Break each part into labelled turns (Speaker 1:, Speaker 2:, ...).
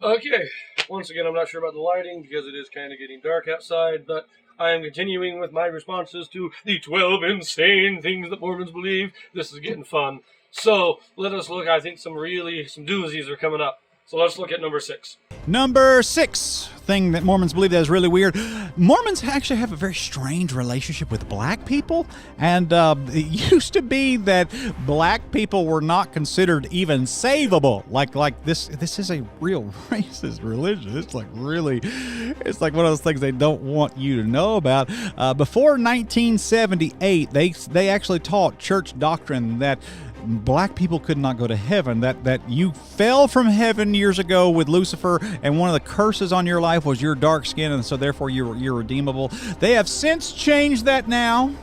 Speaker 1: Okay, once again, I'm not sure about the lighting because it is kind of getting dark outside, but I am continuing with my responses to the 12 insane things that Mormons believe. This is getting fun. So, let us look. I think some doozies are coming up. So let's look at number 6.
Speaker 2: Number 6 thing that Mormons believe that is really weird. Mormons actually have a very strange relationship with black people, and it used to be that black people were not considered even savable. Like this is a real racist religion. It's like one of those things they don't want you to know about. Before 1978, they actually taught church doctrine that black people could not go to heaven, that you fell from heaven years ago with Lucifer, and one of the curses on your life was your dark skin, and so therefore you're redeemable. They have since changed that now.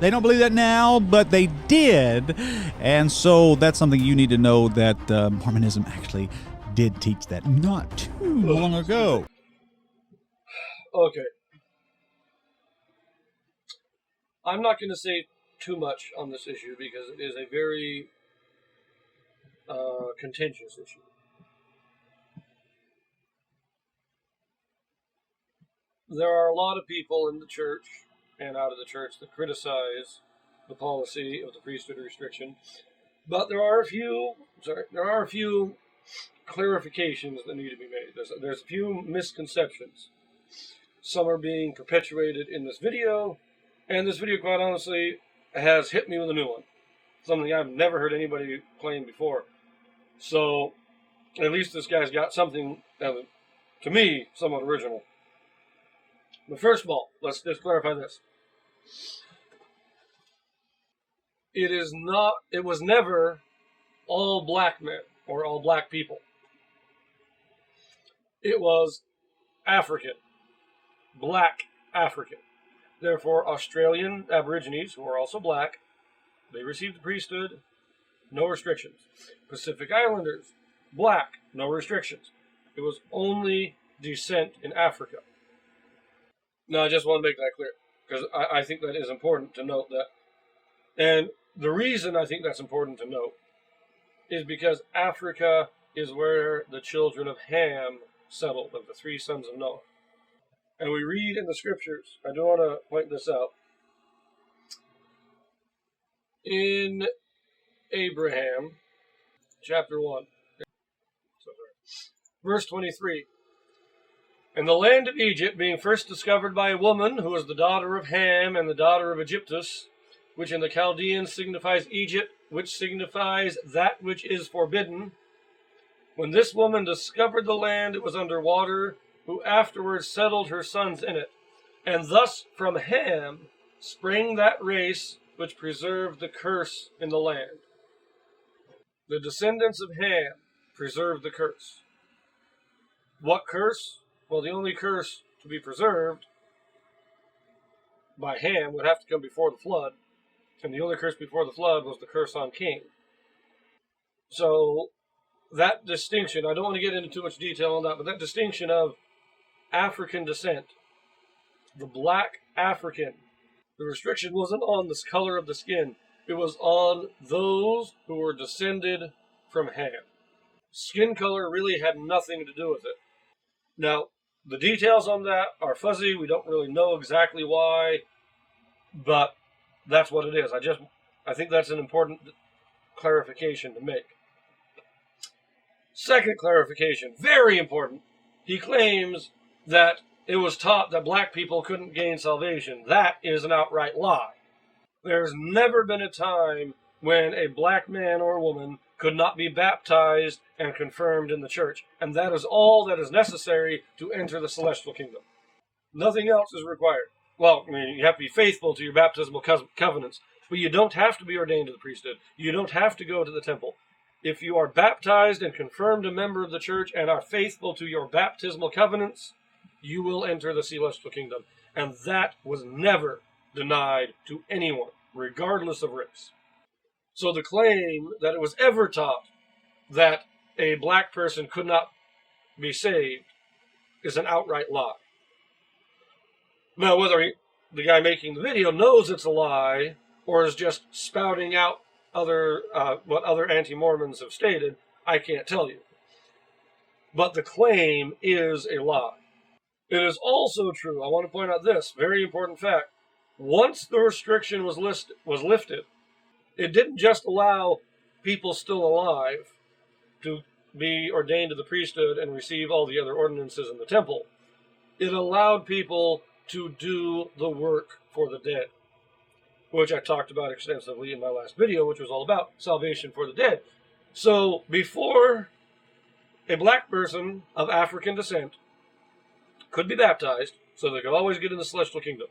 Speaker 2: They don't believe that now, but they did, and so that's something you need to know, that Mormonism actually did teach that not too long ago.
Speaker 1: Okay. I'm not going to say too much on this issue because it is a very contentious issue. There are a lot of people in the church and out of the church that criticize the policy of the priesthood restriction, but there are a few clarifications that need to be made. There's a few misconceptions. Some are being perpetuated in this video, and this video, quite honestly, has hit me with a new one. Something I've never heard anybody claim before. So, at least this guy's got something, to me, somewhat original. But first of all, let's just clarify this. It was never all black men or all black people. It was African. Black African. Therefore, Australian Aborigines, who are also black, they received the priesthood, no restrictions. Pacific Islanders, black, no restrictions. It was only descent in Africa. Now, I just want to make that clear, because I think that is important to note that. And the reason I think that's important to note is because Africa is where the children of Ham settled, of the 3 sons of Noah. And we read in the scriptures, I do want to point this out, in Abraham, chapter 1, verse 23. And the land of Egypt being first discovered by a woman who was the daughter of Ham and the daughter of Egyptus, which in the Chaldeans signifies Egypt, which signifies that which is forbidden. When this woman discovered the land, it was under water, who afterwards settled her sons in it. And thus from Ham sprang that race which preserved the curse in the land. The descendants of Ham preserved the curse. What curse? Well, the only curse to be preserved by Ham would have to come before the flood. And the only curse before the flood was the curse on Cain. So that distinction, I don't want to get into too much detail on that, but that distinction of African descent, the black African, the restriction wasn't on the color of the skin. It was on those who were descended from Ham. Skin color really had nothing to do with it. Now, the details on that are fuzzy. We don't really know exactly why, but that's what it is. I think that's an important clarification to make. Second clarification, very important. He claims that it was taught that black people couldn't gain salvation. That is an outright lie. There's never been a time when a black man or woman could not be baptized and confirmed in the church. And that is all that is necessary to enter the celestial kingdom. Nothing else is required. Well, I mean, you have to be faithful to your baptismal covenants, but you don't have to be ordained to the priesthood. You don't have to go to the temple. If you are baptized and confirmed a member of the church and are faithful to your baptismal covenants, you will enter the celestial kingdom. And that was never denied to anyone, regardless of race. So the claim that it was ever taught that a black person could not be saved is an outright lie. Now, whether the guy making the video knows it's a lie or is just spouting out what other anti-Mormons have stated, I can't tell you. but the claim is a lie. It is also true, I want to point out this very important fact. Once the restriction was lifted, it didn't just allow people still alive to be ordained to the priesthood and receive all the other ordinances in the temple. It allowed people to do the work for the dead, which I talked about extensively in my last video, which was all about salvation for the dead. So before a black person of African descent could be baptized, so they could always get in the celestial kingdom,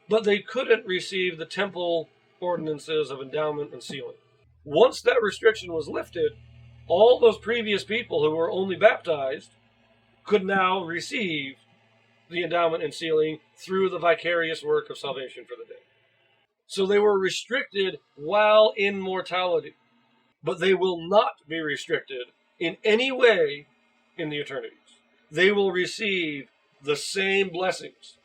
Speaker 1: but they couldn't receive the temple ordinances of endowment and sealing. Once that restriction was lifted, all those previous people who were only baptized could now receive the endowment and sealing through the vicarious work of salvation for the dead. So they were restricted while in mortality, but they will not be restricted in any way in the eternities. They will receive the same blessings,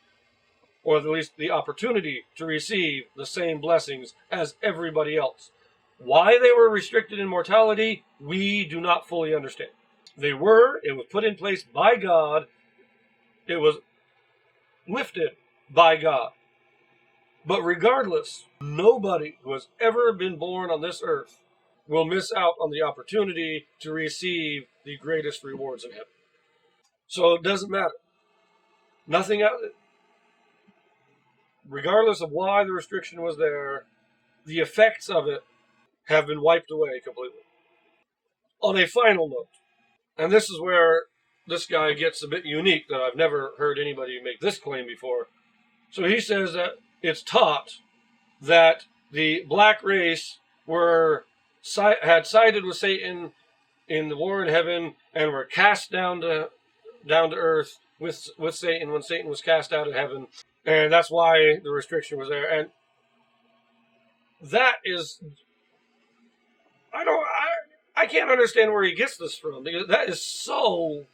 Speaker 1: or at least the opportunity to receive the same blessings as everybody else. Why they were restricted in mortality, we do not fully understand. It was put in place by God, it was lifted by God. But regardless, nobody who has ever been born on this earth will miss out on the opportunity to receive the greatest rewards in heaven. So it doesn't matter. Nothing out. Regardless of why the restriction was there, the effects of it have been wiped away completely. On a final note, and this is where this guy gets a bit unique, that I've never heard anybody make this claim before. So he says that it's taught that the black race had sided with Satan in the war in heaven and were cast down to earth with Satan when Satan was cast out of heaven, and that's why the restriction was there. And that is, I can't understand where he gets this from, because that is so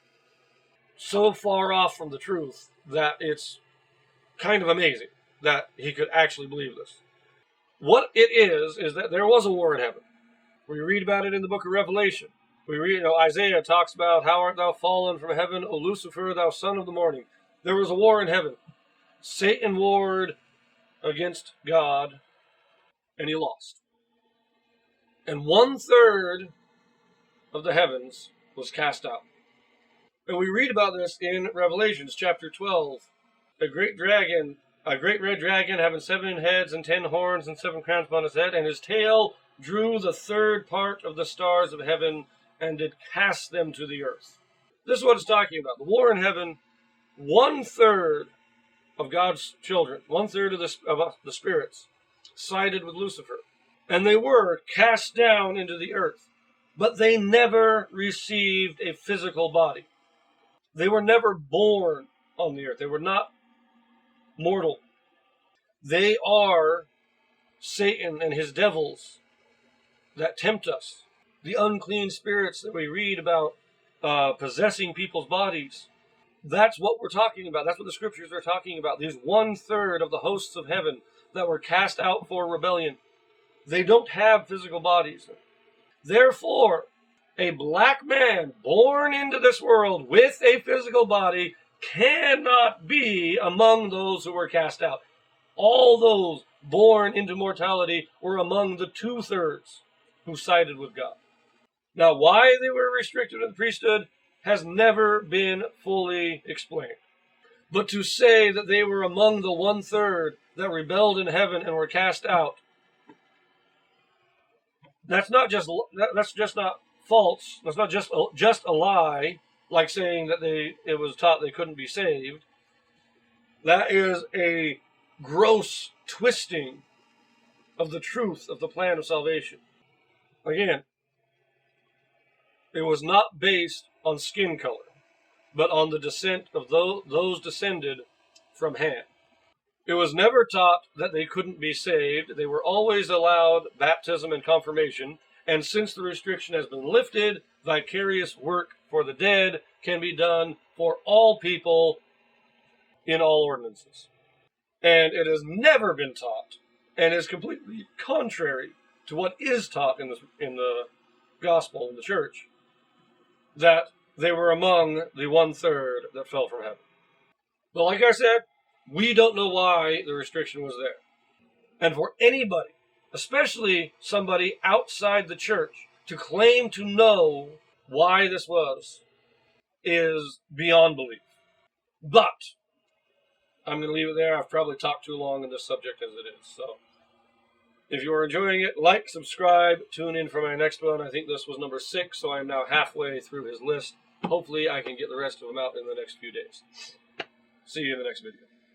Speaker 1: far off from the truth that it's kind of amazing that he could actually believe this. What it is that there was a war in heaven. We read about it in the book of Revelation. We read, Isaiah talks about, how art thou fallen from heaven, O Lucifer, thou son of the morning. There was a war in heaven. Satan warred against God, and he lost. And 1/3 of the heavens was cast out. And we read about this in Revelations chapter 12. A great red dragon, having 7 heads and 10 horns and 7 crowns upon his head, and his tail drew the 1/3 part of the stars of heaven and did cast them to the earth. This is what it's talking about. The war in heaven, 1/3 of God's children, 1/3 of the spirits, sided with Lucifer. And they were cast down into the earth. But they never received a physical body. They were never born on the earth. They were not mortal. They are Satan and his devils that tempt us. The unclean spirits that we read about possessing people's bodies. That's what we're talking about. That's what the scriptures are talking about. These 1/3 of the hosts of heaven that were cast out for rebellion. They don't have physical bodies. Therefore, a black man born into this world with a physical body cannot be among those who were cast out. All those born into mortality were among the 2/3 who sided with God. Now, why they were restricted to the priesthood has never been fully explained. But to say that they were among the 1/3 that rebelled in heaven and were cast out, that's just not false. That's not just a lie, like saying that it was taught they couldn't be saved. That is a gross twisting of the truth of the plan of salvation. Again, it was not based on skin color, but on the descent of those descended from Ham. It was never taught that they couldn't be saved. They were always allowed baptism and confirmation, and since the restriction has been lifted, vicarious work for the dead can be done for all people in all ordinances. And it has never been taught, and is completely contrary to what is taught in the gospel in the church, that they were among the 1/3 that fell from heaven. But like I said, we don't know why the restriction was there. And for anybody, especially somebody outside the church, to claim to know why this was is beyond belief. But I'm going to leave it there. I've probably talked too long on this subject as it is. So if you are enjoying it, like, subscribe, tune in for my next one. I think this was number 6, so I'm now halfway through his list. Hopefully I can get the rest of them out in the next few days. See you in the next video.